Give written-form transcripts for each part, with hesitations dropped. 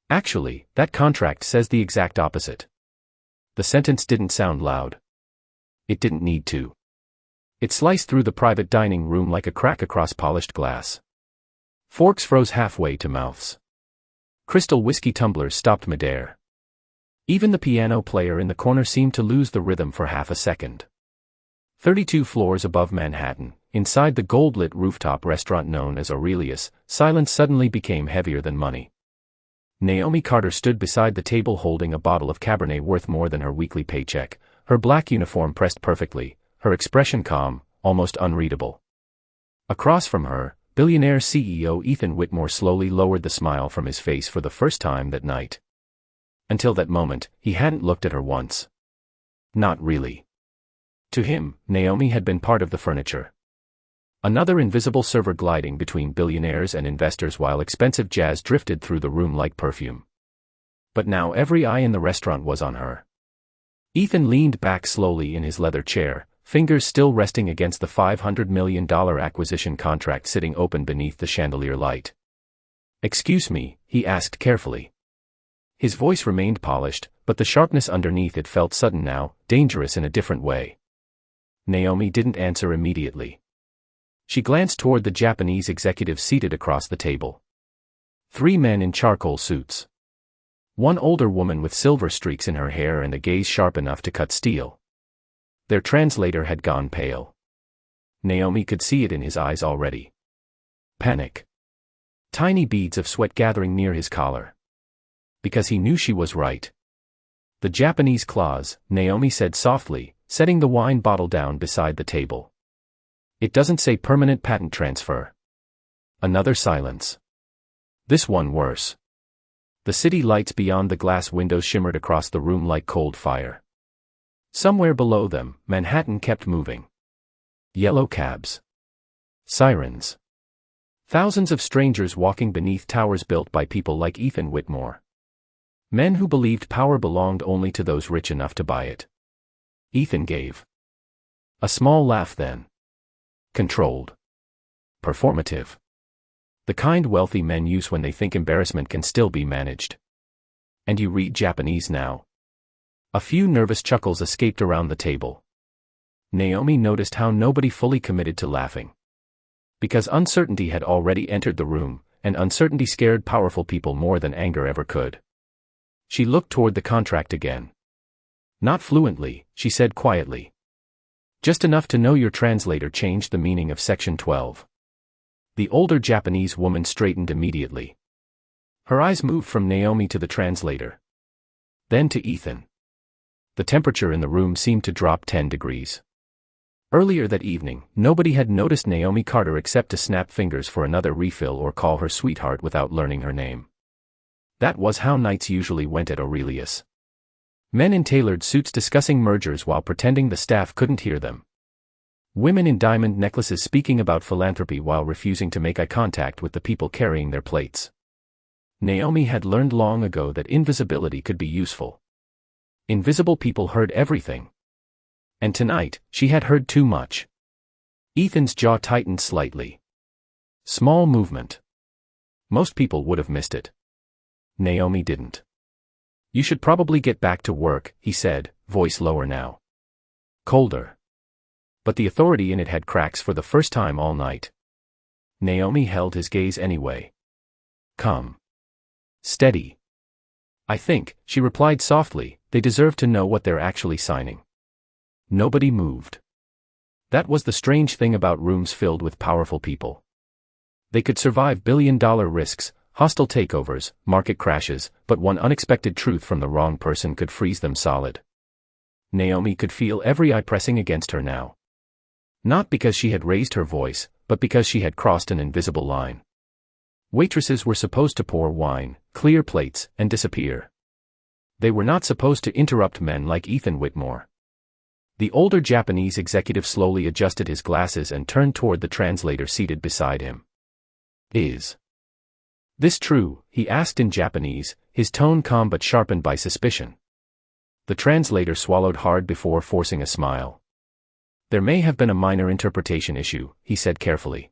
Actually, that contract says the exact opposite. The sentence didn't sound loud. It didn't need to. It sliced through the private dining room like a crack across polished glass. Forks froze halfway to mouths. Crystal whiskey tumblers stopped midair. Even the piano player in the corner seemed to lose the rhythm for half a second. 32 floors above Manhattan, inside the gold-lit rooftop restaurant known as Aurelius, silence suddenly became heavier than money. Naomi Carter stood beside the table holding a bottle of Cabernet worth more than her weekly paycheck, her black uniform pressed perfectly, her expression calm, almost unreadable. Across from her, billionaire CEO Ethan Whitmore slowly lowered the smile from his face for the first time that night. Until that moment, he hadn't looked at her once. Not really. To him, Naomi had been part of the furniture. Another invisible server gliding between billionaires and investors while expensive jazz drifted through the room like perfume. But now every eye in the restaurant was on her. Ethan leaned back slowly in his leather chair, fingers still resting against the $500 million acquisition contract sitting open beneath the chandelier light. "Excuse me," he asked carefully. His voice remained polished, but the sharpness underneath it felt sudden now, dangerous in a different way. Naomi didn't answer immediately. She glanced toward the Japanese executive seated across the table. 3 men in charcoal suits. One older woman with silver streaks in her hair and a gaze sharp enough to cut steel. Their translator had gone pale. Naomi could see it in his eyes already. Panic. Tiny beads of sweat gathering near his collar. Because he knew she was right. "The Japanese clause," Naomi said softly, setting the wine bottle down beside the table. "It doesn't say permanent patent transfer." Another silence. This one worse. The city lights beyond the glass windows shimmered across the room like cold fire. Somewhere below them, Manhattan kept moving. Yellow cabs. Sirens. Thousands of strangers walking beneath towers built by people like Ethan Whitmore. Men who believed power belonged only to those rich enough to buy it. Ethan gave a small laugh then. Controlled. Performative. The kind wealthy men use when they think embarrassment can still be managed. "And you read Japanese now?" A few nervous chuckles escaped around the table. Naomi noticed how nobody fully committed to laughing. Because uncertainty had already entered the room, and uncertainty scared powerful people more than anger ever could. She looked toward the contract again. Not fluently, she said quietly. "Just enough to know your translator changed the meaning of Section 12. The older Japanese woman straightened immediately. Her eyes moved from Naomi to the translator. Then to Ethan. The temperature in the room seemed to drop 10 degrees. Earlier that evening, nobody had noticed Naomi Carter except to snap fingers for another refill or call her sweetheart without learning her name. That was how nights usually went at Aurelius. Men in tailored suits discussing mergers while pretending the staff couldn't hear them. Women in diamond necklaces speaking about philanthropy while refusing to make eye contact with the people carrying their plates. Naomi had learned long ago that invisibility could be useful. Invisible people heard everything. And tonight, she had heard too much. Ethan's jaw tightened slightly. Small movement. Most people would have missed it. Naomi didn't. "You should probably get back to work," he said, voice lower now. Colder. But the authority in it had cracks for the first time all night. Naomi held his gaze anyway. "Come. Steady." "I think," she replied softly, "they deserve to know what they're actually signing." Nobody moved. That was the strange thing about rooms filled with powerful people. They could survive billion-dollar risks, hostile takeovers, market crashes, but one unexpected truth from the wrong person could freeze them solid. Naomi could feel every eye pressing against her now. Not because she had raised her voice, but because she had crossed an invisible line. Waitresses were supposed to pour wine, clear plates, and disappear. They were not supposed to interrupt men like Ethan Whitmore. The older Japanese executive slowly adjusted his glasses and turned toward the translator seated beside him. "Is this true?" he asked in Japanese, his tone calm but sharpened by suspicion. The translator swallowed hard before forcing a smile. "There may have been a minor interpretation issue," he said carefully.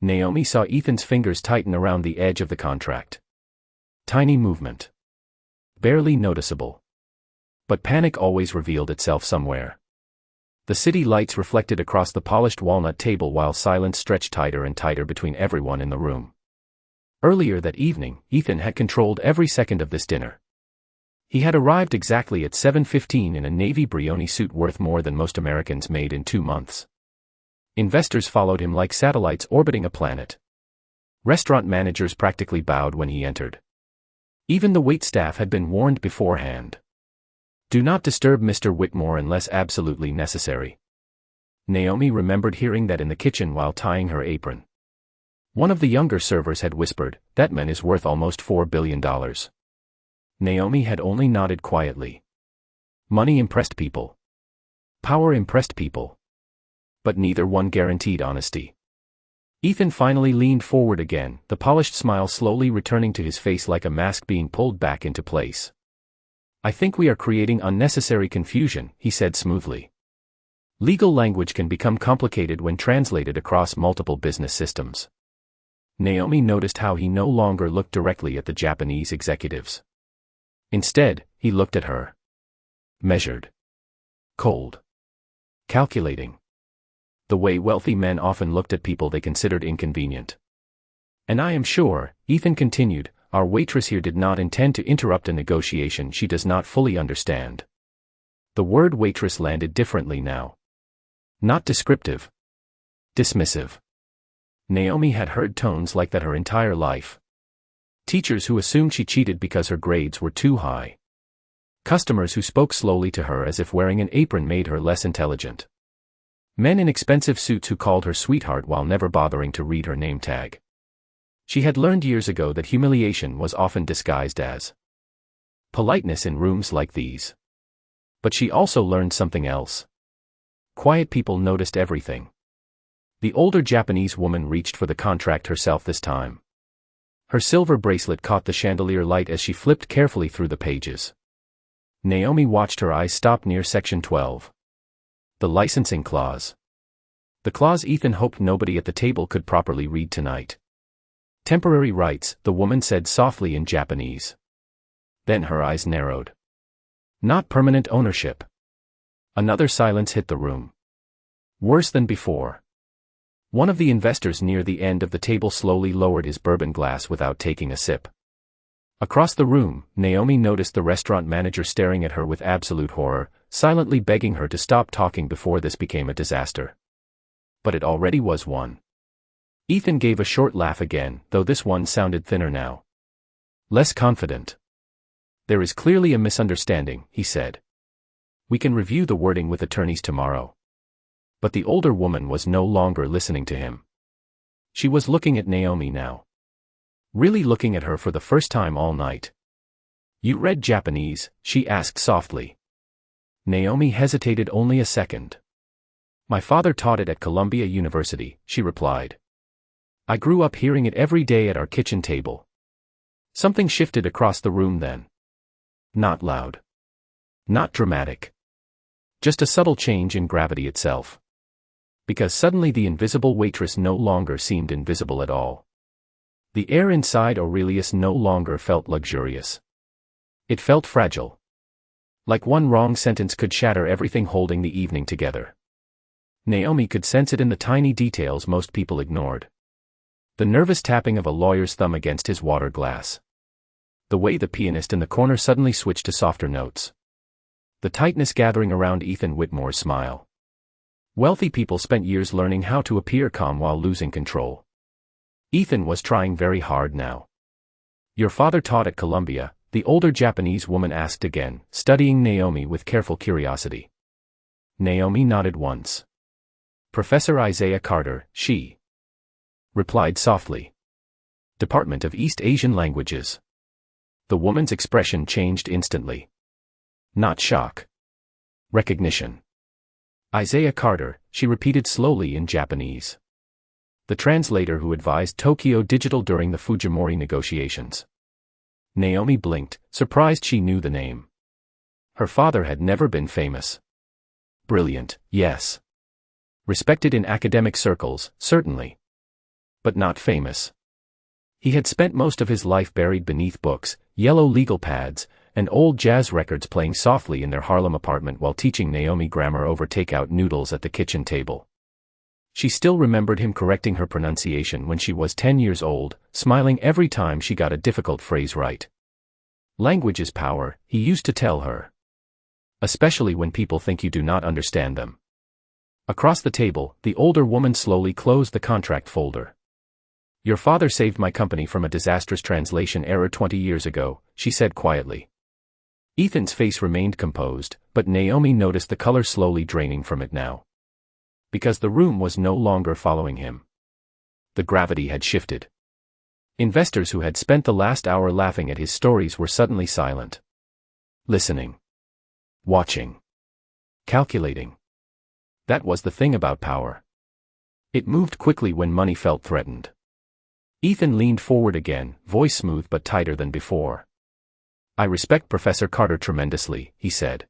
Naomi saw Ethan's fingers tighten around the edge of the contract. tiny movement. Barely noticeable. But panic always revealed itself somewhere. The city lights reflected across the polished walnut table while silence stretched tighter and tighter between everyone in the room. Earlier that evening, Ethan had controlled every second of this dinner. He had arrived exactly at 7:15 in a navy Brioni suit worth more than most Americans made in 2 months. Investors followed him like satellites orbiting a planet. Restaurant managers practically bowed when he entered. Even the waitstaff had been warned beforehand. Do not disturb Mr. Whitmore unless absolutely necessary. Naomi remembered hearing that in the kitchen while tying her apron. One of the younger servers had whispered, "That man is worth almost $4 billion. Naomi had only nodded quietly. Money impressed people. Power impressed people. But neither one guaranteed honesty. Ethan finally leaned forward again, the polished smile slowly returning to his face like a mask being pulled back into place. I think we are creating unnecessary confusion, he said smoothly. Legal language can become complicated when translated across multiple business systems. Naomi noticed how he no longer looked directly at the Japanese executives. Instead, he looked at her. Measured. Cold. Calculating. The way wealthy men often looked at people they considered inconvenient. And I am sure, Ethan continued, our waitress here did not intend to interrupt a negotiation she does not fully understand. The word waitress landed differently now. Not descriptive. Dismissive. Naomi had heard tones like that her entire life. Teachers who assumed she cheated because her grades were too high. Customers who spoke slowly to her as if wearing an apron made her less intelligent. Men in expensive suits who called her sweetheart while never bothering to read her name tag. She had learned years ago that humiliation was often disguised as politeness in rooms like these. But she also learned something else. Quiet people noticed everything. The older Japanese woman reached for the contract herself this time. Her silver bracelet caught the chandelier light as she flipped carefully through the pages. Naomi watched her eyes stop near section 12. The licensing clause. The clause Ethan hoped nobody at the table could properly read tonight. Temporary rights, the woman said softly in Japanese. Then her eyes narrowed. Not permanent ownership. Another silence hit the room. Worse than before. One of the investors near the end of the table slowly lowered his bourbon glass without taking a sip. Across the room, Naomi noticed the restaurant manager staring at her with absolute horror, silently begging her to stop talking before this became a disaster. But it already was one. Ethan gave a short laugh again, though this one sounded thinner now. Less confident. There is clearly a misunderstanding, he said. We can review the wording with attorneys tomorrow. But the older woman was no longer listening to him. She was looking at Naomi now. Really looking at her for the first time all night. You read Japanese? She asked softly. Naomi hesitated only a second. My father taught it at Columbia University, she replied. I grew up hearing it every day at our kitchen table. Something shifted across the room then. Not loud. Not dramatic. Just a subtle change in gravity itself. Because suddenly the invisible waitress no longer seemed invisible at all. The air inside Aurelius no longer felt luxurious. It felt fragile. Like one wrong sentence could shatter everything holding the evening together. Naomi could sense it in the tiny details most people ignored. The nervous tapping of a lawyer's thumb against his water glass. The way the pianist in the corner suddenly switched to softer notes. The tightness gathering around Ethan Whitmore's smile. Wealthy people spent years learning how to appear calm while losing control. Ethan was trying very hard now. Your father taught at Columbia, the older Japanese woman asked again, studying Naomi with careful curiosity. Naomi nodded once. Professor Isaiah Carter, she replied softly. Department of East Asian Languages. The woman's expression changed instantly. Not shock. Recognition. Isaiah Carter, she repeated slowly in Japanese. The translator who advised Tokyo Digital during the Fujimori negotiations. Naomi blinked, surprised she knew the name. Her father had never been famous. Brilliant, yes. Respected in academic circles, certainly. But not famous. He had spent most of his life buried beneath books, yellow legal pads, and old jazz records playing softly in their Harlem apartment while teaching Naomi grammar over takeout noodles at the kitchen table. She still remembered him correcting her pronunciation when she was 10 years old, smiling every time she got a difficult phrase right. Language is power, he used to tell her. Especially when people think you do not understand them. Across the table, the older woman slowly closed the contract folder. Your father saved my company from a disastrous translation error 20 years ago, she said quietly. Ethan's face remained composed, but Naomi noticed the color slowly draining from it now. Because the room was no longer following him. The gravity had shifted. Investors who had spent the last hour laughing at his stories were suddenly silent. Listening. Watching. Calculating. That was the thing about power. It moved quickly when money felt threatened. Ethan leaned forward again, voice smooth but tighter than before. I respect Professor Carter tremendously, he said.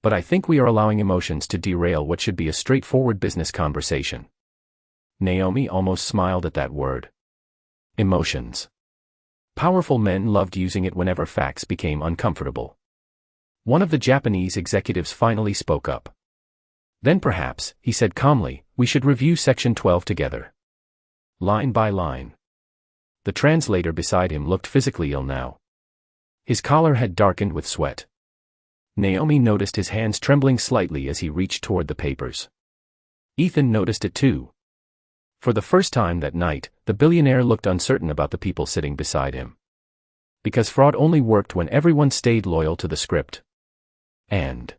But I think we are allowing emotions to derail what should be a straightforward business conversation. Naomi almost smiled at that word. Emotions. Powerful men loved using it whenever facts became uncomfortable. One of the Japanese executives finally spoke up. Then perhaps, he said calmly, we should review Section 12 together. Line by line. The translator beside him looked physically ill now. His collar had darkened with sweat. Naomi noticed his hands trembling slightly as he reached toward the papers. Ethan noticed it too. For the first time that night, the billionaire looked uncertain about the people sitting beside him. Because fraud only worked when everyone stayed loyal to the script. And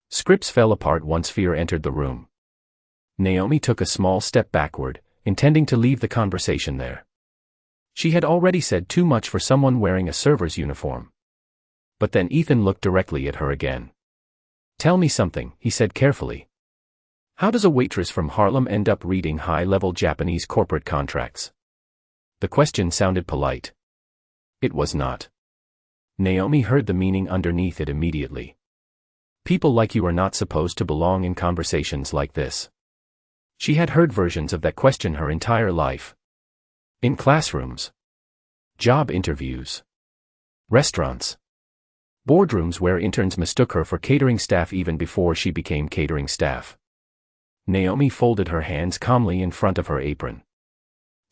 scripts fell apart once fear entered the room. Naomi took a small step backward, intending to leave the conversation there. She had already said too much for someone wearing a server's uniform. But then Ethan looked directly at her again. Tell me something, he said carefully. How does a waitress from Harlem end up reading high-level Japanese corporate contracts? The question sounded polite. It was not. Naomi heard the meaning underneath it immediately. People like you are not supposed to belong in conversations like this. She had heard versions of that question her entire life. In classrooms. Job interviews. Restaurants. Boardrooms where interns mistook her for catering staff even before she became catering staff. Naomi folded her hands calmly in front of her apron.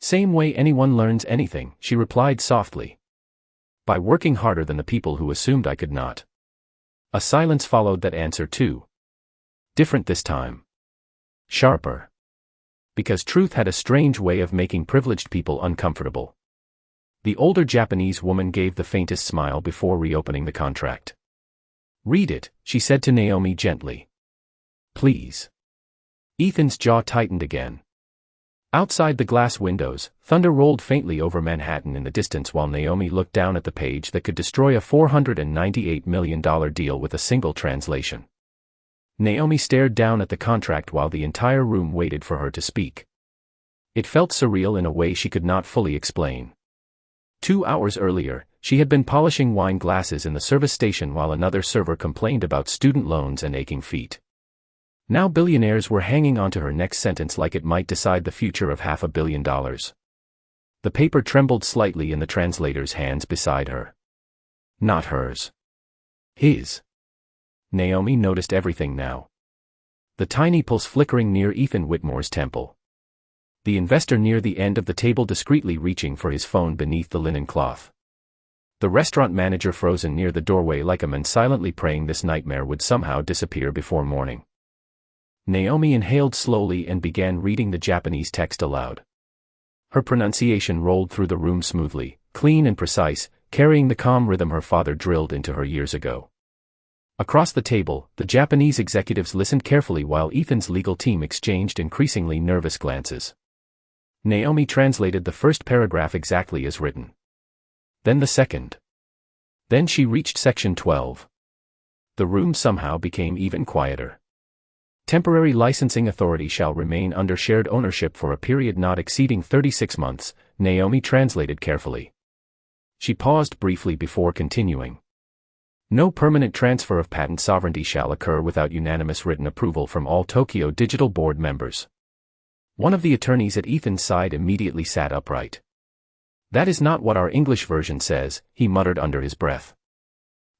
Same way anyone learns anything, she replied softly. By working harder than the people who assumed I could not. A silence followed that answer too. Different this time. Sharper. Because truth had a strange way of making privileged people uncomfortable. The older Japanese woman gave the faintest smile before reopening the contract. Read it, she said to Naomi gently. Please. Ethan's jaw tightened again. Outside the glass windows, thunder rolled faintly over Manhattan in the distance while Naomi looked down at the page that could destroy a $498 million deal with a single translation. Naomi stared down at the contract while the entire room waited for her to speak. It felt surreal in a way she could not fully explain. 2 hours earlier, she had been polishing wine glasses in the service station while another server complained about student loans and aching feet. Now billionaires were hanging onto her next sentence like it might decide the future of $500 million. The paper trembled slightly in the translator's hands beside her. Not hers. His. Naomi noticed everything now. The tiny pulse flickering near Ethan Whitmore's temple. The investor near the end of the table discreetly reaching for his phone beneath the linen cloth. The restaurant manager frozen near the doorway like a man silently praying this nightmare would somehow disappear before morning. Naomi inhaled slowly and began reading the Japanese text aloud. Her pronunciation rolled through the room smoothly, clean and precise, carrying the calm rhythm her father drilled into her years ago. Across the table, the Japanese executives listened carefully while Ethan's legal team exchanged increasingly nervous glances. Naomi translated the first paragraph exactly as written. Then the second. Then she reached Section 12. The room somehow became even quieter. Temporary licensing authority shall remain under shared ownership for a period not exceeding 36 months, Naomi translated carefully. She paused briefly before continuing. No permanent transfer of patent sovereignty shall occur without unanimous written approval from all Tokyo Digital Board members. One of the attorneys at Ethan's side immediately sat upright. That is not what our English version says, he muttered under his breath.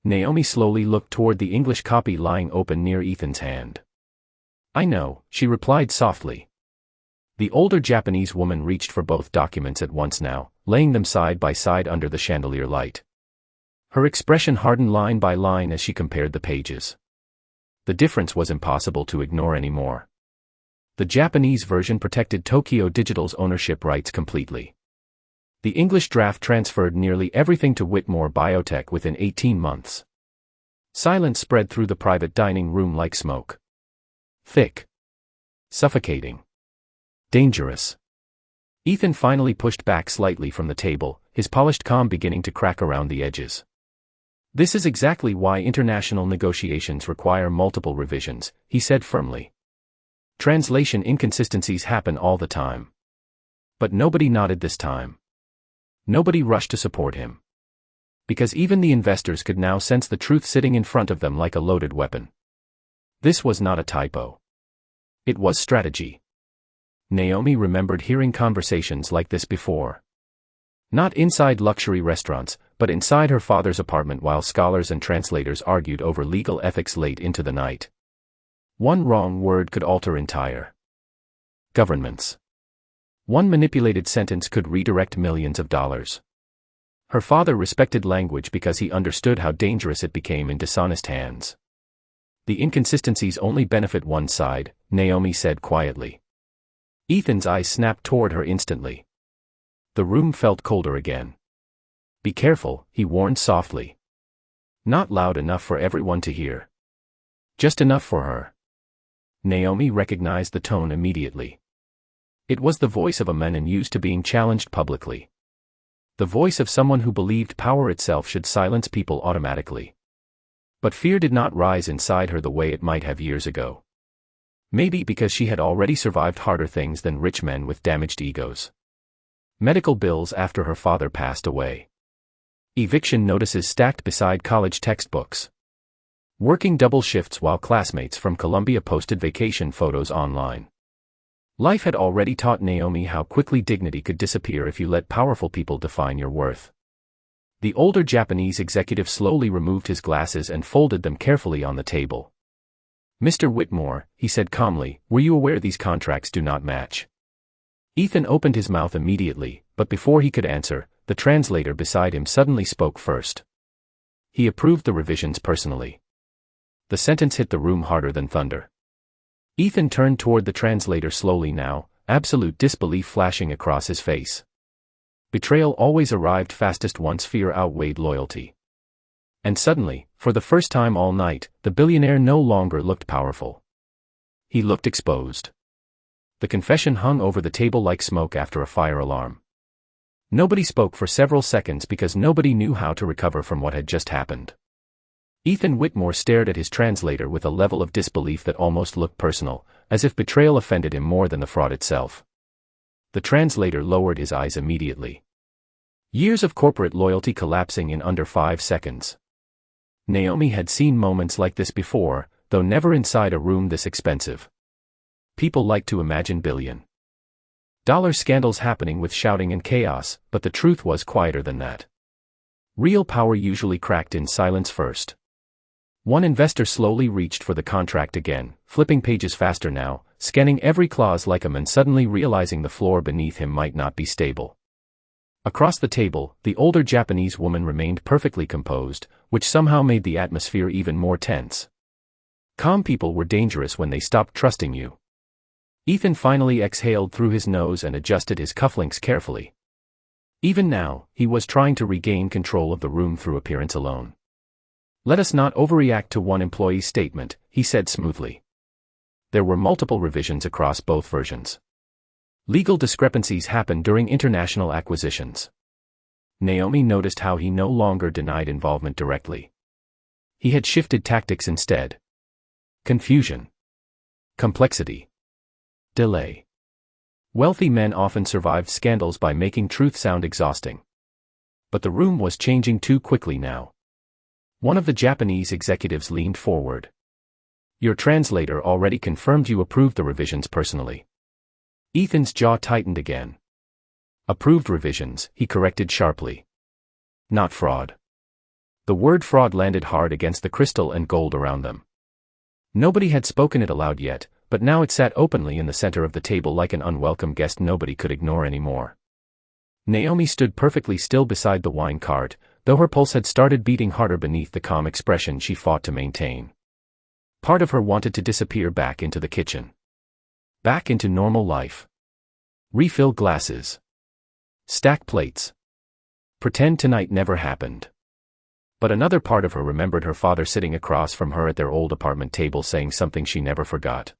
Naomi slowly looked toward the English copy lying open near Ethan's hand. I know, she replied softly. The older Japanese woman reached for both documents at once now, laying them side by side under the chandelier light. Her expression hardened line by line as she compared the pages. The difference was impossible to ignore anymore. The Japanese version protected Tokyo Digital's ownership rights completely. The English draft transferred nearly everything to Whitmore Biotech within 18 months. Silence spread through the private dining room like smoke. Thick. Suffocating. Dangerous. Ethan finally pushed back slightly from the table, his polished calm beginning to crack around the edges. This is exactly why international negotiations require multiple revisions, he said firmly. Translation inconsistencies happen all the time. But nobody nodded this time. Nobody rushed to support him. Because even the investors could now sense the truth sitting in front of them like a loaded weapon. This was not a typo. It was strategy. Naomi remembered hearing conversations like this before. Not inside luxury restaurants, but inside her father's apartment while scholars and translators argued over legal ethics late into the night. One wrong word could alter entire governments. One manipulated sentence could redirect millions of dollars. Her father respected language because he understood how dangerous it became in dishonest hands. The inconsistencies only benefit one side, Naomi said quietly. Ethan's eyes snapped toward her instantly. The room felt colder again. Be careful, he warned softly. Not loud enough for everyone to hear. Just enough for her. Naomi recognized the tone immediately. It was the voice of a man unused to being challenged publicly. The voice of someone who believed power itself should silence people automatically. But fear did not rise inside her the way it might have years ago. Maybe because she had already survived harder things than rich men with damaged egos. Medical bills after her father passed away. Eviction notices stacked beside college textbooks. Working double shifts while classmates from Columbia posted vacation photos online. Life had already taught Naomi how quickly dignity could disappear if you let powerful people define your worth. The older Japanese executive slowly removed his glasses and folded them carefully on the table. Mr. Whitmore, he said calmly, were you aware these contracts do not match? Ethan opened his mouth immediately, but before he could answer, the translator beside him suddenly spoke first. He approved the revisions personally. The sentence hit the room harder than thunder. Ethan turned toward the translator slowly now, absolute disbelief flashing across his face. Betrayal always arrived fastest once fear outweighed loyalty. And suddenly, for the first time all night, the billionaire no longer looked powerful. He looked exposed. The confession hung over the table like smoke after a fire alarm. Nobody spoke for several seconds because nobody knew how to recover from what had just happened. Ethan Whitmore stared at his translator with a level of disbelief that almost looked personal, as if betrayal offended him more than the fraud itself. The translator lowered his eyes immediately. Years of corporate loyalty collapsing in under 5 seconds. Naomi had seen moments like this before, though never inside a room this expensive. People like to imagine billion-dollar scandals happening with shouting and chaos, but the truth was quieter than that. Real power usually cracked in silence first. One investor slowly reached for the contract again, flipping pages faster now, scanning every clause like a man suddenly realizing the floor beneath him might not be stable. Across the table, the older Japanese woman remained perfectly composed, which somehow made the atmosphere even more tense. Calm people were dangerous when they stopped trusting you. Ethan finally exhaled through his nose and adjusted his cufflinks carefully. Even now, he was trying to regain control of the room through appearance alone. Let us not overreact to one employee's statement, he said smoothly. There were multiple revisions across both versions. Legal discrepancies happen during international acquisitions. Naomi noticed how he no longer denied involvement directly. He had shifted tactics instead. Confusion. Complexity. Delay. Wealthy men often survived scandals by making truth sound exhausting. But the room was changing too quickly now. One of the Japanese executives leaned forward. Your translator already confirmed you approved the revisions personally. Ethan's jaw tightened again. Approved revisions, he corrected sharply. Not fraud. The word fraud landed hard against the crystal and gold around them. Nobody had spoken it aloud yet, but now it sat openly in the center of the table like an unwelcome guest nobody could ignore anymore. Naomi stood perfectly still beside the wine cart, though her pulse had started beating harder beneath the calm expression she fought to maintain. Part of her wanted to disappear back into the kitchen. Back into normal life. Refill glasses. Stack plates. Pretend tonight never happened. But another part of her remembered her father sitting across from her at their old apartment table saying something she never forgot.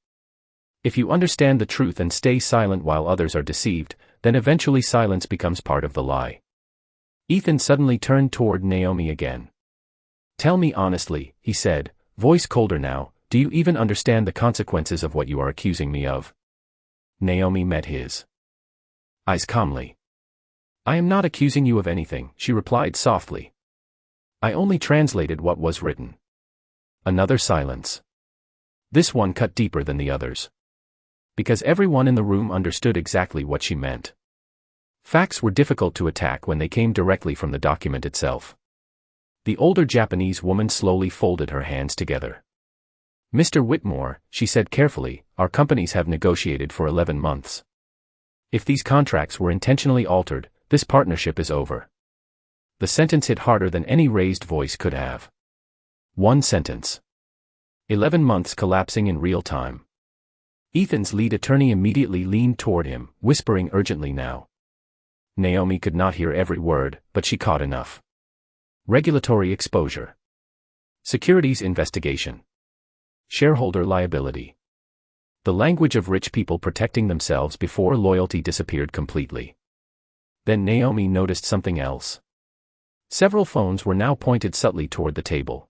If you understand the truth and stay silent while others are deceived, then eventually silence becomes part of the lie. Ethan suddenly turned toward Naomi again. Tell me honestly, he said, voice colder now, do you even understand the consequences of what you are accusing me of? Naomi met his eyes calmly. I am not accusing you of anything, she replied softly. I only translated what was written. Another silence. This one cut deeper than the others. Because everyone in the room understood exactly what she meant. Facts were difficult to attack when they came directly from the document itself. The older Japanese woman slowly folded her hands together. Mr. Whitmore, she said carefully, our companies have negotiated for 11 months. If these contracts were intentionally altered, this partnership is over. The sentence hit harder than any raised voice could have. One sentence. 11 months collapsing in real time. Ethan's lead attorney immediately leaned toward him, whispering urgently now. Naomi could not hear every word, but she caught enough. Regulatory exposure. Securities investigation. Shareholder liability. The language of rich people protecting themselves before loyalty disappeared completely. Then Naomi noticed something else. Several phones were now pointed subtly toward the table.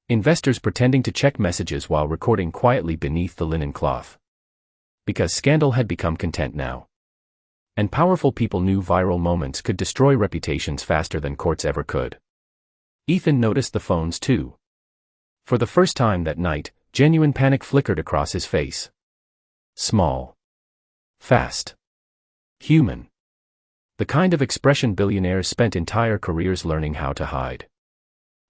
Investors pretending to check messages while recording quietly beneath the linen cloth. Because scandal had become content now. And powerful people knew viral moments could destroy reputations faster than courts ever could. Ethan noticed the phones too. For the first time that night, genuine panic flickered across his face. Small. Fast. Human. The kind of expression billionaires spent entire careers learning how to hide.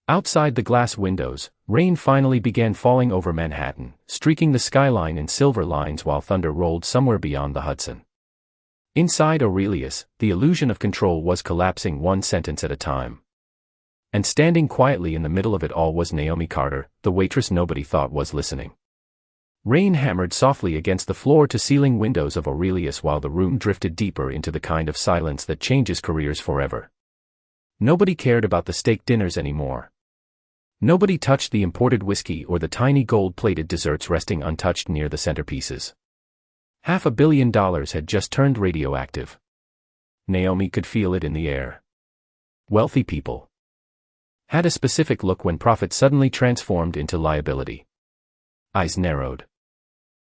Outside the glass windows, rain finally began falling over Manhattan, streaking the skyline in silver lines while thunder rolled somewhere beyond the Hudson. Inside Aurelius, the illusion of control was collapsing one sentence at a time. And standing quietly in the middle of it all was Naomi Carter, the waitress nobody thought was listening. Rain hammered softly against the floor-to-ceiling windows of Aurelius while the room drifted deeper into the kind of silence that changes careers forever. Nobody cared about the steak dinners anymore. Nobody touched the imported whiskey or the tiny gold-plated desserts resting untouched near the centerpieces. $500 million had just turned radioactive. Naomi could feel it in the air. Wealthy people had a specific look when profit suddenly transformed into liability. Eyes narrowed.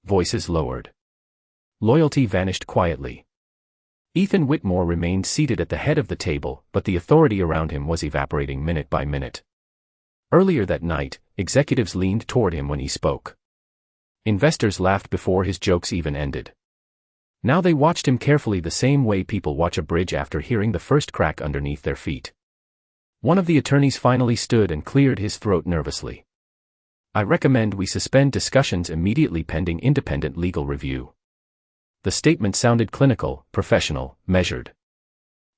Voices lowered. Loyalty vanished quietly. Ethan Whitmore remained seated at the head of the table, but the authority around him was evaporating minute by minute. Earlier that night, executives leaned toward him when he spoke. Investors laughed before his jokes even ended. Now they watched him carefully the same way people watch a bridge after hearing the first crack underneath their feet. One of the attorneys finally stood and cleared his throat nervously. I recommend we suspend discussions immediately pending independent legal review. The statement sounded clinical, professional, measured.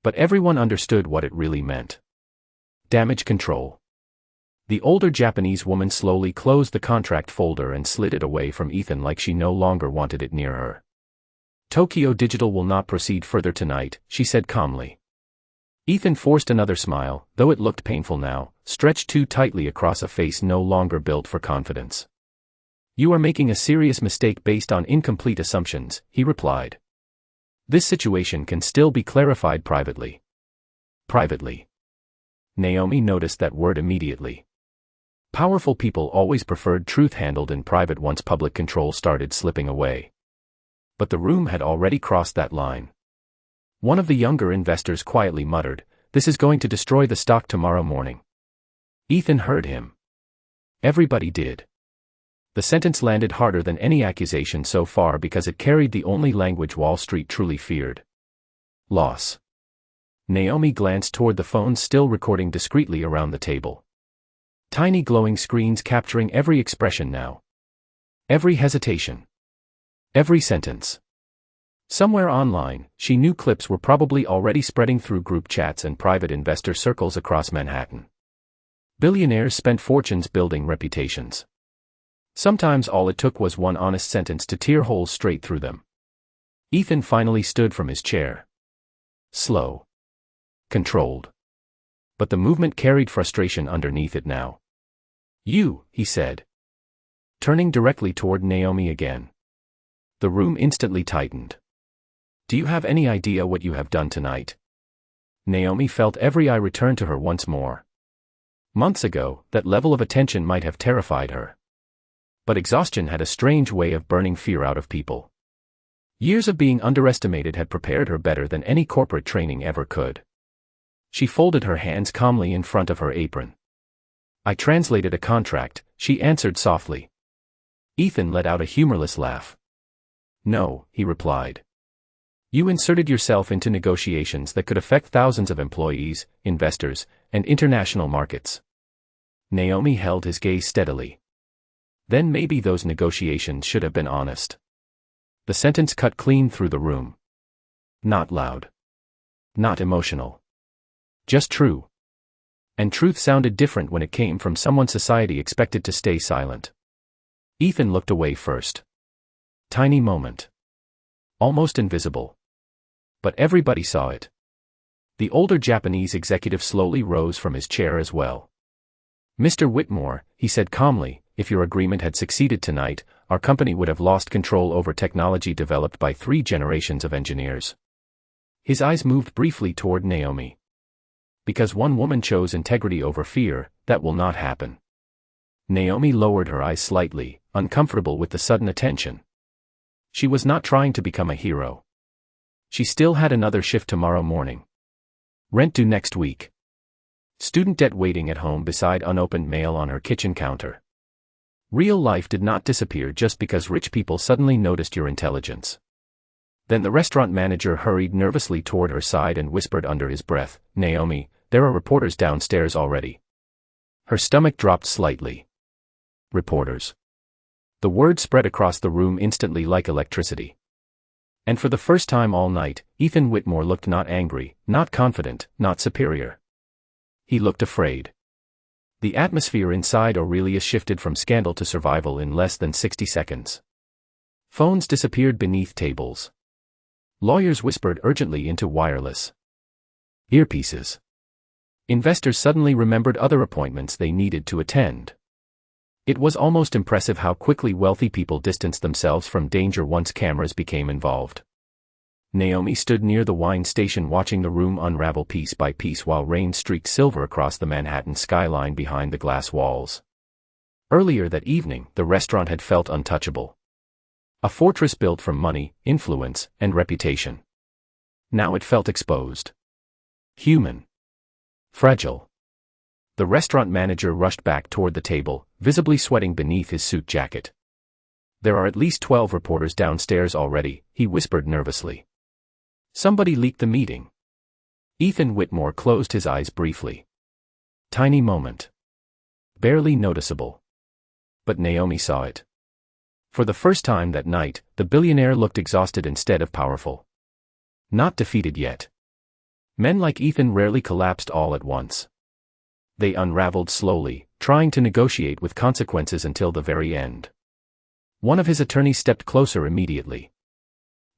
But everyone understood what it really meant. Damage control. The older Japanese woman slowly closed the contract folder and slid it away from Ethan like she no longer wanted it near her. Tokyo Digital will not proceed further tonight, she said calmly. Ethan forced another smile, though it looked painful now, stretched too tightly across a face no longer built for confidence. You are making a serious mistake based on incomplete assumptions, he replied. This situation can still be clarified privately. Privately. Naomi noticed that word immediately. Powerful people always preferred truth handled in private once public control started slipping away. But the room had already crossed that line. One of the younger investors quietly muttered, "This is going to destroy the stock tomorrow morning." Ethan heard him. Everybody did. The sentence landed harder than any accusation so far because it carried the only language Wall Street truly feared. Loss. Naomi glanced toward the phones still recording discreetly around the table. Tiny glowing screens capturing every expression now. Every hesitation. Every sentence. Somewhere online, she knew clips were probably already spreading through group chats and private investor circles across Manhattan. Billionaires spent fortunes building reputations. Sometimes all it took was one honest sentence to tear holes straight through them. Ethan finally stood from his chair. Slow. Controlled. But the movement carried frustration underneath it now. "You," he said. Turning directly toward Naomi again. The room instantly tightened. "Do you have any idea what you have done tonight?" Naomi felt every eye return to her once more. Months ago, that level of attention might have terrified her. But exhaustion had a strange way of burning fear out of people. Years of being underestimated had prepared her better than any corporate training ever could. She folded her hands calmly in front of her apron. "I translated a contract," she answered softly. Ethan let out a humorless laugh. "No," he replied. "You inserted yourself into negotiations that could affect thousands of employees, investors, and international markets." Naomi held his gaze steadily. "Then maybe those negotiations should have been honest." The sentence cut clean through the room. Not loud. Not emotional. Just true. And truth sounded different when it came from someone society expected to stay silent. Ethan looked away first. Tiny moment. Almost invisible. But everybody saw it. The older Japanese executive slowly rose from his chair as well. "Mr. Whitmore," he said calmly, "if your agreement had succeeded tonight, our company would have lost control over technology developed by 3 generations of engineers." His eyes moved briefly toward Naomi. "Because one woman chose integrity over fear, that will not happen." Naomi lowered her eyes slightly, uncomfortable with the sudden attention. She was not trying to become a hero. She still had another shift tomorrow morning. Rent due next week. Student debt waiting at home beside unopened mail on her kitchen counter. Real life did not disappear just because rich people suddenly noticed your intelligence. Then the restaurant manager hurried nervously toward her side and whispered under his breath, "Naomi, there are reporters downstairs already." Her stomach dropped slightly. Reporters. The word spread across the room instantly like electricity. And for the first time all night, Ethan Whitmore looked not angry, not confident, not superior. He looked afraid. The atmosphere inside Aurelius shifted from scandal to survival in less than 60 seconds. Phones disappeared beneath tables. Lawyers whispered urgently into wireless earpieces. Investors suddenly remembered other appointments they needed to attend. It was almost impressive how quickly wealthy people distanced themselves from danger once cameras became involved. Naomi stood near the wine station watching the room unravel piece by piece while rain streaked silver across the Manhattan skyline behind the glass walls. Earlier that evening, the restaurant had felt untouchable. A fortress built from money, influence, and reputation. Now it felt exposed. Human. Fragile. The restaurant manager rushed back toward the table, visibly sweating beneath his suit jacket. "There are at least 12 reporters downstairs already," he whispered nervously. "Somebody leaked the meeting." Ethan Whitmore closed his eyes briefly. Tiny moment. Barely noticeable. But Naomi saw it. For the first time that night, the billionaire looked exhausted instead of powerful. Not defeated yet. Men like Ethan rarely collapsed all at once. They unraveled slowly, trying to negotiate with consequences until the very end. One of his attorneys stepped closer immediately.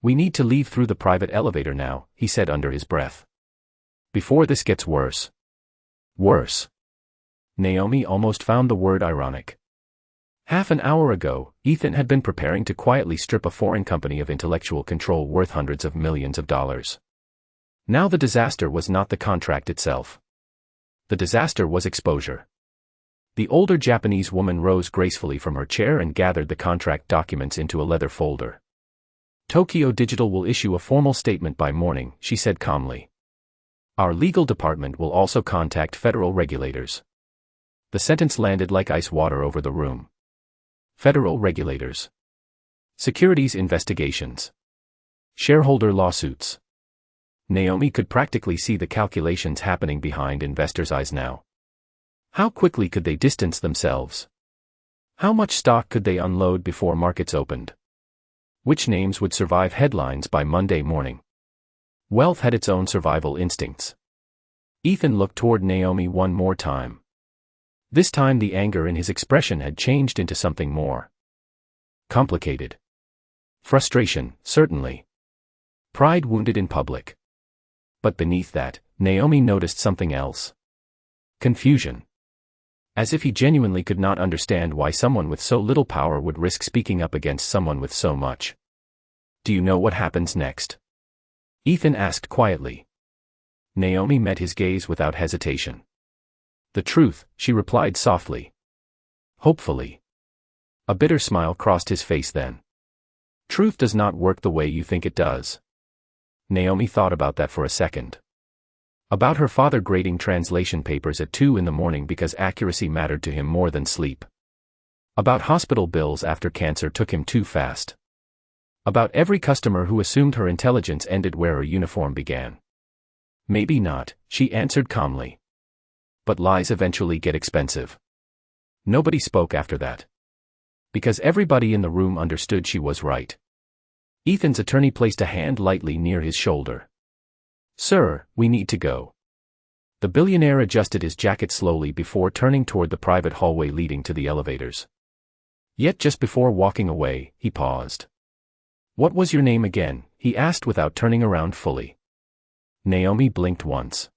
"We need to leave through the private elevator now," he said under his breath. "Before this gets worse." Worse. Naomi almost found the word ironic. Half an hour ago, Ethan had been preparing to quietly strip a foreign company of intellectual control worth hundreds of millions of dollars. Now the disaster was not the contract itself. The disaster was exposure. The older Japanese woman rose gracefully from her chair and gathered the contract documents into a leather folder. "Tokyo Digital will issue a formal statement by morning," she said calmly. "Our legal department will also contact federal regulators." The sentence landed like ice water over the room. Federal regulators. Securities investigations. Shareholder lawsuits. Naomi could practically see the calculations happening behind investors' eyes now. How quickly could they distance themselves? How much stock could they unload before markets opened? Which names would survive headlines by Monday morning? Wealth had its own survival instincts. Ethan looked toward Naomi one more time. This time the anger in his expression had changed into something more complicated. Frustration, certainly. Pride wounded in public. But beneath that, Naomi noticed something else. Confusion. As if he genuinely could not understand why someone with so little power would risk speaking up against someone with so much. "Do you know what happens next?" Ethan asked quietly. Naomi met his gaze without hesitation. "The truth," she replied softly. Hopefully. A bitter smile crossed his face then. "Truth does not work the way you think it does." Naomi thought about that for a second. About her father grading translation papers at 2 in the morning because accuracy mattered to him more than sleep. About hospital bills after cancer took him too fast. About every customer who assumed her intelligence ended where her uniform began. "Maybe not," she answered calmly. "But lies eventually get expensive." Nobody spoke after that. Because everybody in the room understood she was right. Ethan's attorney placed a hand lightly near his shoulder. "Sir, we need to go." The billionaire adjusted his jacket slowly before turning toward the private hallway leading to the elevators. Yet just before walking away, he paused. "What was your name again?" he asked without turning around fully. Naomi blinked once.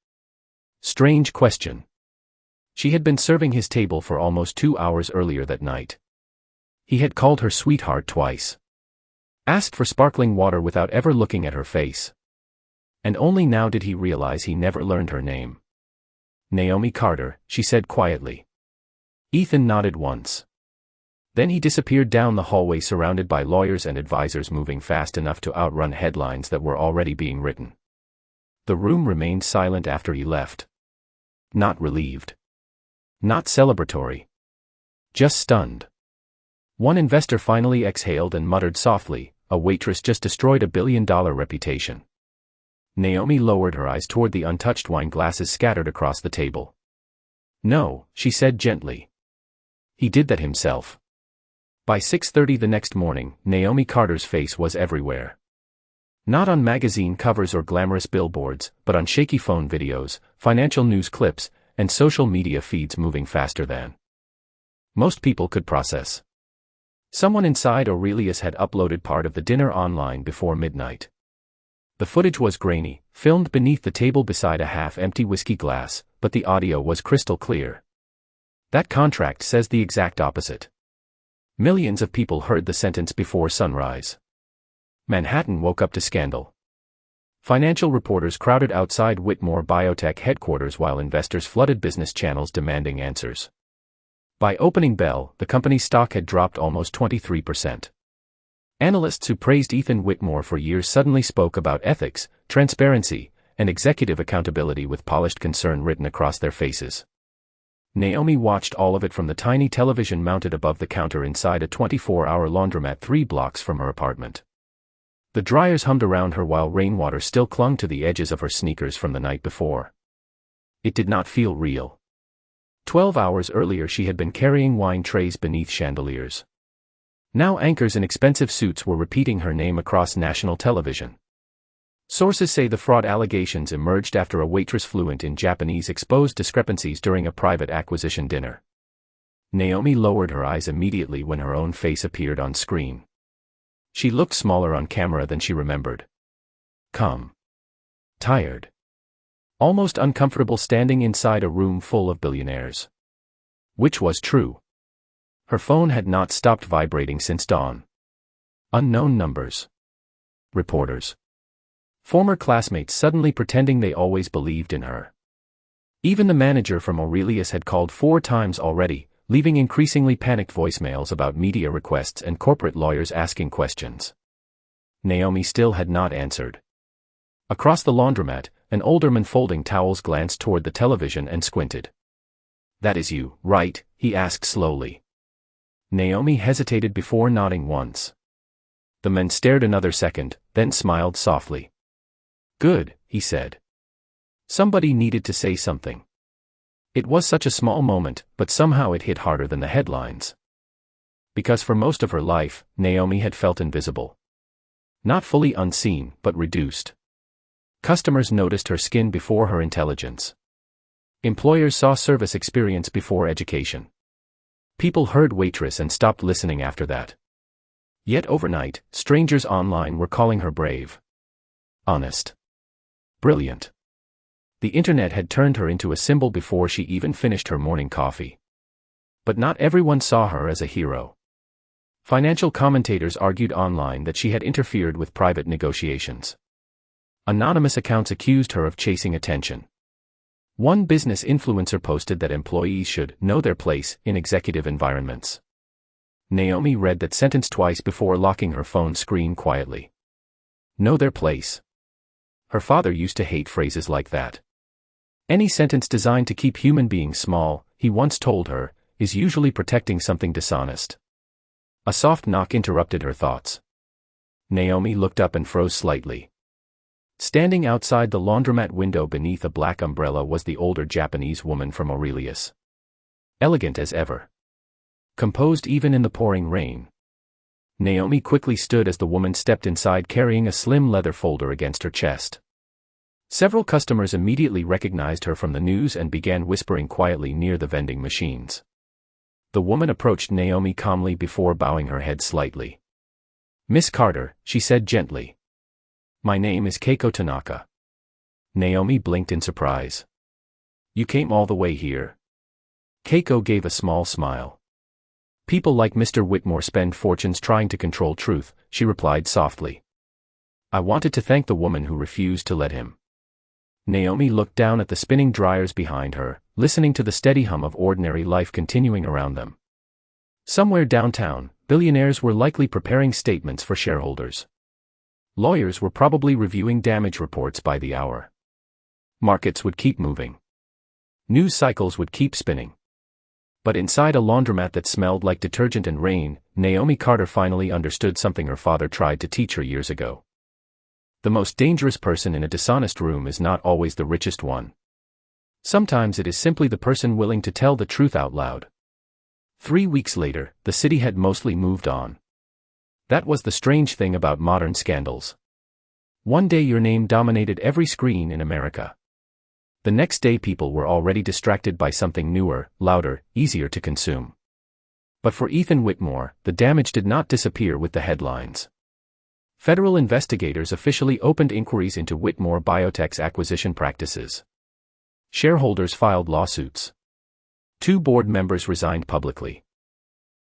Strange question. She had been serving his table for almost 2 hours earlier that night. He had called her sweetheart twice. Asked for sparkling water without ever looking at her face. And only now did he realize he never learned her name. "Naomi Carter," she said quietly. Ethan nodded once. Then he disappeared down the hallway surrounded by lawyers and advisors moving fast enough to outrun headlines that were already being written. The room remained silent after he left. Not relieved. Not celebratory. Just stunned. One investor finally exhaled and muttered softly, "A waitress just destroyed $1 billion reputation." Naomi lowered her eyes toward the untouched wine glasses scattered across the table. "No," she said gently. "He did that himself." By 6:30 the next morning, Naomi Carter's face was everywhere. Not on magazine covers or glamorous billboards, but on shaky phone videos, financial news clips, and social media feeds moving faster than most people could process. Someone inside Aurelius had uploaded part of the dinner online before midnight. The footage was grainy, filmed beneath the table beside a half-empty whiskey glass, but the audio was crystal clear. That contract says the exact opposite. Millions of people heard the sentence before sunrise. Manhattan woke up to scandal. Financial reporters crowded outside Whitmore Biotech headquarters while investors flooded business channels demanding answers. By opening bell, the company's stock had dropped almost 23%. Analysts who praised Ethan Whitmore for years suddenly spoke about ethics, transparency, and executive accountability with polished concern written across their faces. Naomi watched all of it from the tiny television mounted above the counter inside a 24-hour laundromat 3 blocks from her apartment. The dryers hummed around her while rainwater still clung to the edges of her sneakers from the night before. It did not feel real. 12 hours earlier she had been carrying wine trays beneath chandeliers. Now anchors in expensive suits were repeating her name across national television. Sources say the fraud allegations emerged after a waitress fluent in Japanese exposed discrepancies during a private acquisition dinner. Naomi lowered her eyes immediately when her own face appeared on screen. She looked smaller on camera than she remembered. Calm. Tired. Almost uncomfortable standing inside a room full of billionaires. Which was true. Her phone had not stopped vibrating since dawn. Unknown numbers. Reporters. Former classmates suddenly pretending they always believed in her. Even the manager from Aurelius had called 4 times already, leaving increasingly panicked voicemails about media requests and corporate lawyers asking questions. Naomi still had not answered. Across the laundromat, an older man folding towels glanced toward the television and squinted. "That is you, right?" he asked slowly. Naomi hesitated before nodding once. The man stared another second, then smiled softly. Good, he said. Somebody needed to say something. It was such a small moment, but somehow it hit harder than the headlines. Because for most of her life, Naomi had felt invisible. Not fully unseen, but reduced. Customers noticed her skin before her intelligence. Employers saw service experience before education. People heard waitress and stopped listening after that. Yet overnight, strangers online were calling her brave. Honest. Brilliant. The internet had turned her into a symbol before she even finished her morning coffee. But not everyone saw her as a hero. Financial commentators argued online that she had interfered with private negotiations. Anonymous accounts accused her of chasing attention. One business influencer posted that employees should know their place in executive environments. Naomi read that sentence twice before locking her phone screen quietly. Know their place. Her father used to hate phrases like that. Any sentence designed to keep human beings small, he once told her, is usually protecting something dishonest. A soft knock interrupted her thoughts. Naomi looked up and froze slightly. Standing outside the laundromat window beneath a black umbrella was the older Japanese woman from Aurelius. Elegant as ever. Composed even in the pouring rain. Naomi quickly stood as the woman stepped inside carrying a slim leather folder against her chest. Several customers immediately recognized her from the news and began whispering quietly near the vending machines. The woman approached Naomi calmly before bowing her head slightly. "Miss Carter," she said gently. "My name is Keiko Tanaka." Naomi blinked in surprise. "You came all the way here?" Keiko gave a small smile. "People like Mr. Whitmore spend fortunes trying to control truth," she replied softly. "I wanted to thank the woman who refused to let him." Naomi looked down at the spinning dryers behind her, listening to the steady hum of ordinary life continuing around them. Somewhere downtown, billionaires were likely preparing statements for shareholders. Lawyers were probably reviewing damage reports by the hour. Markets would keep moving. News cycles would keep spinning. But inside a laundromat that smelled like detergent and rain, Naomi Carter finally understood something her father tried to teach her years ago. The most dangerous person in a dishonest room is not always the richest one. Sometimes it is simply the person willing to tell the truth out loud. 3 weeks later, the city had mostly moved on. That was the strange thing about modern scandals. One day your name dominated every screen in America. The next day people were already distracted by something newer, louder, easier to consume. But for Ethan Whitmore, the damage did not disappear with the headlines. Federal investigators officially opened inquiries into Whitmore Biotech's acquisition practices. Shareholders filed lawsuits. 2 board members resigned publicly.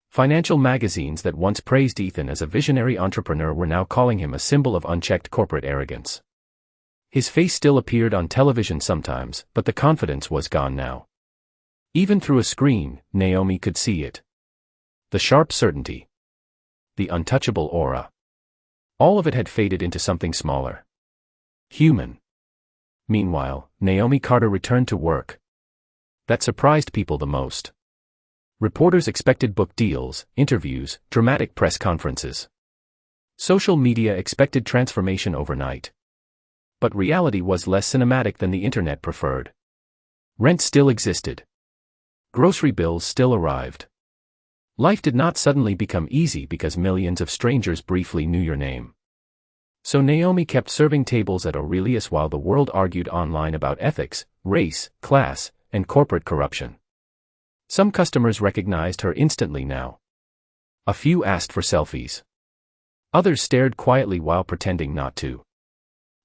Financial magazines that once praised Ethan as a visionary entrepreneur were now calling him a symbol of unchecked corporate arrogance. His face still appeared on television sometimes, but the confidence was gone now. Even through a screen, Naomi could see it. The sharp certainty. The untouchable aura. All of it had faded into something smaller. Human. Meanwhile, Naomi Carter returned to work. That surprised people the most. Reporters expected book deals, interviews, dramatic press conferences. Social media expected transformation overnight. But reality was less cinematic than the internet preferred. Rent still existed. Grocery bills still arrived. Life did not suddenly become easy because millions of strangers briefly knew your name. So Naomi kept serving tables at Aurelius while the world argued online about ethics, race, class, and corporate corruption. Some customers recognized her instantly now. A few asked for selfies. Others stared quietly while pretending not to.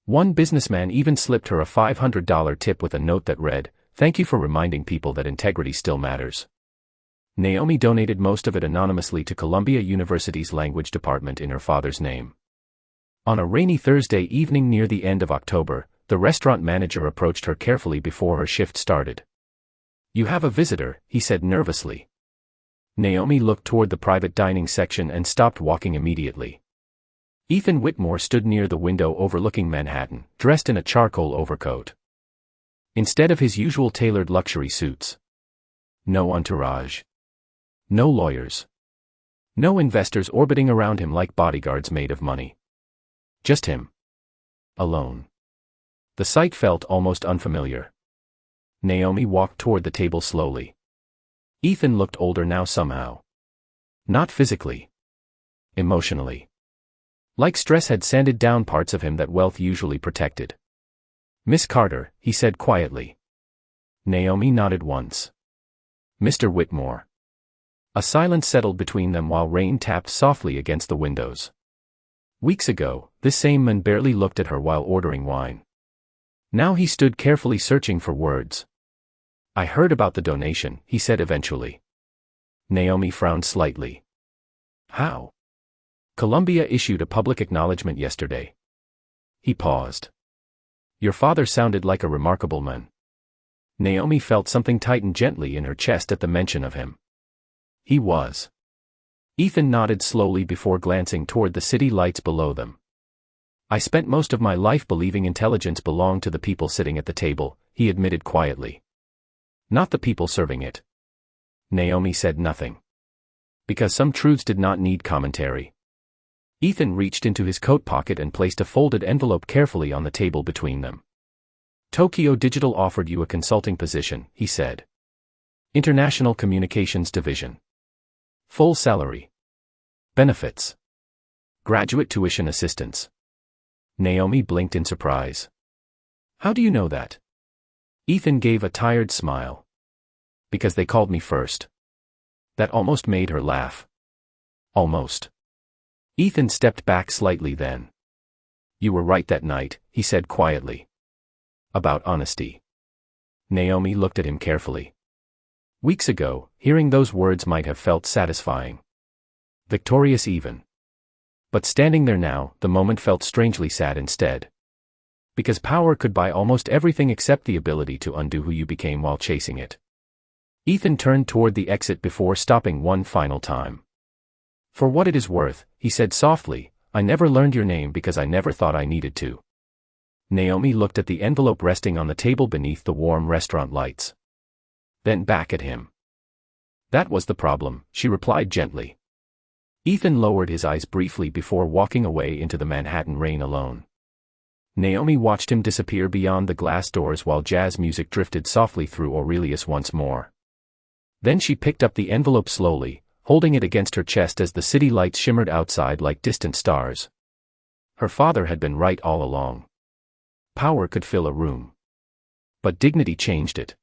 One businessman even slipped her a $500 tip with a note that read, "Thank you for reminding people that integrity still matters." Naomi donated most of it anonymously to Columbia University's language department in her father's name. On a rainy Thursday evening near the end of October, the restaurant manager approached her carefully before her shift started. "You have a visitor," he said nervously. Naomi looked toward the private dining section and stopped walking immediately. Ethan Whitmore stood near the window overlooking Manhattan, dressed in a charcoal overcoat. Instead of his usual tailored luxury suits. No entourage. No lawyers. No investors orbiting around him like bodyguards made of money. Just him. Alone. The sight felt almost unfamiliar. Naomi walked toward the table slowly. Ethan looked older now somehow. Not physically. Emotionally. Like stress had sanded down parts of him that wealth usually protected. "Miss Carter," he said quietly. Naomi nodded once. "Mr. Whitmore." A silence settled between them while rain tapped softly against the windows. Weeks ago, this same man barely looked at her while ordering wine. Now he stood carefully searching for words. "I heard about the donation," he said eventually. Naomi frowned slightly. "How?" "Columbia issued a public acknowledgement yesterday." He paused. "Your father sounded like a remarkable man." Naomi felt something tighten gently in her chest at the mention of him. "He was." Ethan nodded slowly before glancing toward the city lights below them. "I spent most of my life believing intelligence belonged to the people sitting at the table," he admitted quietly. "Not the people serving it." Naomi said nothing. Because some truths did not need commentary. Ethan reached into his coat pocket and placed a folded envelope carefully on the table between them. "Tokyo Digital offered you a consulting position," he said. "International Communications Division. Full salary. Benefits. Graduate tuition assistance." Naomi blinked in surprise. "How do you know that?" Ethan gave a tired smile. "Because they called me first." That almost made her laugh. Almost. Ethan stepped back slightly then. "You were right that night," he said quietly. "About honesty." Naomi looked at him carefully. Weeks ago, hearing those words might have felt satisfying. Victorious even. But standing there now, the moment felt strangely sad instead. Because power could buy almost everything except the ability to undo who you became while chasing it. Ethan turned toward the exit before stopping one final time. "For what it is worth," he said softly, "I never learned your name because I never thought I needed to." Naomi looked at the envelope resting on the table beneath the warm restaurant lights. Then back at him. "That was the problem," she replied gently. Ethan lowered his eyes briefly before walking away into the Manhattan rain alone. Naomi watched him disappear beyond the glass doors while jazz music drifted softly through Aurelius once more. Then she picked up the envelope slowly, holding it against her chest as the city lights shimmered outside like distant stars. Her father had been right all along. Power could fill a room. But dignity changed it.